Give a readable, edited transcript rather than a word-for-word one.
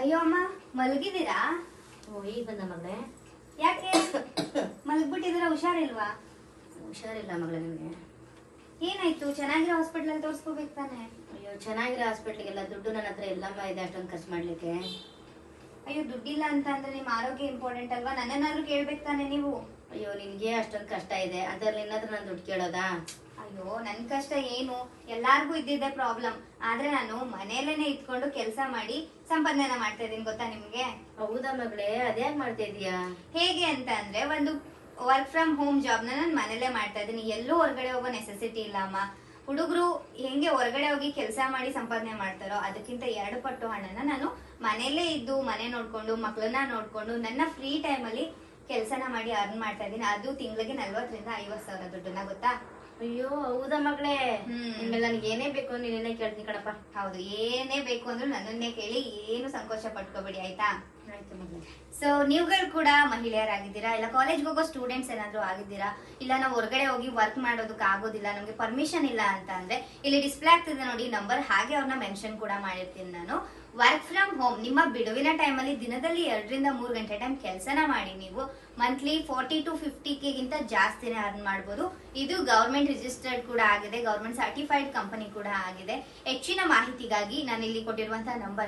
ಅಯ್ಯೋ ಅಮ್ಮ, ಮಲಗಿದ್ದೀರಾ? ಓ, ಈಗ ಬಂದ ಮಗಳೇ. ಯಾಕೆ ಮಲಗ್ಬಿಟ್ಟಿದ್ದೀರಾ? ಹುಷಾರಿಲ್ವಾ? ಹುಷಾರಿಲ್ಲ ಮಗಳೇ. ನಿಮ್ಗೆ ಏನಾಯ್ತು? ಚೆನ್ನಾಗಿರೋ ಹಾಸ್ಪಿಟಲ್ ತೋರಿಸ್ಕೋಬೇಕು ತಾನೆ? ಅಯ್ಯೋ, ಚೆನ್ನಾಗಿರೋ ಹಾಸ್ಪಿಟ್ಲಿಗೆಲ್ಲ ದುಡ್ಡು ನನ್ನ ಹತ್ರ ಎಲ್ಲಮ್ಮ ಇದೆ ಅಷ್ಟೊಂದು ಖರ್ಚು ಮಾಡ್ಲಿಕ್ಕೆ. ಅಯ್ಯೋ, ದುಡ್ಡಿಲ್ಲ ಅಂತ ಅಂದ್ರೆ ನಿಮ್ಮ ಆರೋಗ್ಯ ಇಂಪಾರ್ಟೆಂಟ್ ಅಲ್ವಾ? ನನ್ನನ್ನಾದ್ರೂ ಕೇಳ್ಬೇಕು ತಾನೆ ನೀವು? ಅಯ್ಯೋ, ನಿನ್ಗೆ ಅಷ್ಟೊಂದು ಕಷ್ಟ ಇದೆ, ಅದ್ರಲ್ಲಿ ನಿನ್ನತ್ರ ನಾನು ದುಡ್ಡು ಕೇಳೋದಾ? ಅಯ್ಯೋ, ನನ್ ಕಷ್ಟ ಏನು, ಎಲ್ಲಾರ್ಗು ಇದ್ದಿದ್ದೆ ಪ್ರಾಬ್ಲಮ್. ಆದ್ರೆ ನಾನು ಮನೇಲೇನೆ ಇದ್ಕೊಂಡು ಕೆಲಸ ಮಾಡಿ ಸಂಪಾದನೆ ಮಾಡ್ತಾ ಇದೀನಿ, ಗೊತ್ತಾ ನಿಮ್ಗೆ? ಹೌದಾ ಮಗಳೇ, ಅದ್ಯಾಕ್ ಮಾಡ್ತಾ ಇದೀಯಾ? ಹೇಗೆ ಅಂತ ಅಂದ್ರೆ, ಒಂದು ವರ್ಕ್ ಫ್ರಮ್ ಹೋಮ್ ಜಾಬ್ ನಾನು ಮನೇಲೆ ಮಾಡ್ತಾ ಇದ್ದೀನಿ. ಎಲ್ಲೂ ಹೊರಗಡೆ ಹೋಗೋ ನೆಸೆಸಿಟಿ ಇಲ್ಲ ಅಮ್ಮ. ಹುಡುಗರು ಹೆಂಗೆ ಹೊರಗಡೆ ಹೋಗಿ ಕೆಲಸ ಮಾಡಿ ಸಂಪಾದನೆ ಮಾಡ್ತಾರೋ ಅದಕ್ಕಿಂತ 2 ಪಟ್ಟು ಹಣನ ನಾನು ಮನೇಲೇ ಇದ್ದು ಮನೆ ನೋಡ್ಕೊಂಡು ಮಕ್ಕಳನ್ನ ನೋಡ್ಕೊಂಡು ನನ್ನ ಫ್ರೀ ಟೈಮ್ ಅಲ್ಲಿ ಕೆಲಸನ ಮಾಡಿ ಅರ್ನ್ ಮಾಡ್ತಾ ಇದ್ದೀನಿ. ಅದು ತಿಂಗಳಿಗೆ 40,000-50,000 ದುಡ್ಡನ್ನ, ಗೊತ್ತಾ? ಅಯ್ಯೋ, ಹೌದಾ ಮಗಳೇ? ಹ್ಮ್. ಇನ್ಮೇಲೆ ನನಗೆ ಏನೇ ಬೇಕು ನೀನೇನೇ ಕೇಳ್ತೀನಿ ಕಣಪ್ಪ. ಹೌದು, ಏನೇ ಬೇಕು ಅಂದ್ರೂ ನನ್ನನ್ನೇ ಕೇಳಿ, ಏನು ಸಂಕೋಚ ಪಟ್ಕೋಬೇಡಿ, ಆಯ್ತಾ? ಆಯ್ತು ಮಗಳೇ. ಸೊ ನೀವುಗಳು ಕೂಡ ಮಹಿಳೆಯರಾಗಿದ್ದೀರಾ, ಇಲ್ಲ ಕಾಲೇಜ್ಗೆ ಹೋಗೋ ಸ್ಟೂಡೆಂಟ್ಸ್ ಏನಾದ್ರು ಆಗಿದ್ದೀರಾ, ಇಲ್ಲ ನಾವು ಹೊರಗಡೆ ಹೋಗಿ ವರ್ಕ್ ಮಾಡೋದಕ್ಕೆ ಆಗೋದಿಲ್ಲ, ನಮಗೆ ಪರ್ಮಿಷನ್ ಇಲ್ಲ ಅಂತ ಅಂದ್ರೆ ಇಲ್ಲಿ ಡಿಸ್ಪ್ಲೇ ಆಗ್ತಿದೆ ನೋಡಿ ನಂಬರ್, ಹಾಗೆ ಅವ್ರನ್ನ ಮೆನ್ಷನ್ ಕೂಡ ಮಾಡಿರ್ತೀನಿ ನಾನು. ವರ್ಕ್ ಫ್ರಮ್ ಹೋಮ್ ನಿಮ್ಮ ಬಿಡುವಿನ ಟೈಮಲ್ಲಿ ದಿನದಲ್ಲಿ 2-3 ಗಂಟೆ ಟೈಮ್ ಕೆಲಸನ ಮಾಡಿ ನೀವು ಮಂತ್ಲಿ 40 to 50K ಗಿಂತ ಜಾಸ್ತಿನೇ ಅರ್ನ್ ಮಾಡ್ಬೋದು. ಇದು ಗವರ್ಮೆಂಟ್ ರಿಜಿಸ್ಟರ್ಡ್ ಕೂಡ ಆಗಿದೆ, ಗವರ್ಮೆಂಟ್ ಸರ್ಟಿಫೈಡ್ ಕಂಪನಿ ಕೂಡ ಆಗಿದೆ. ಹೆಚ್ಚಿನ ಮಾಹಿತಿಗಾಗಿ ನಾನು ಇಲ್ಲಿ ಕೊಟ್ಟಿರುವಂತಹ ನಂಬರ್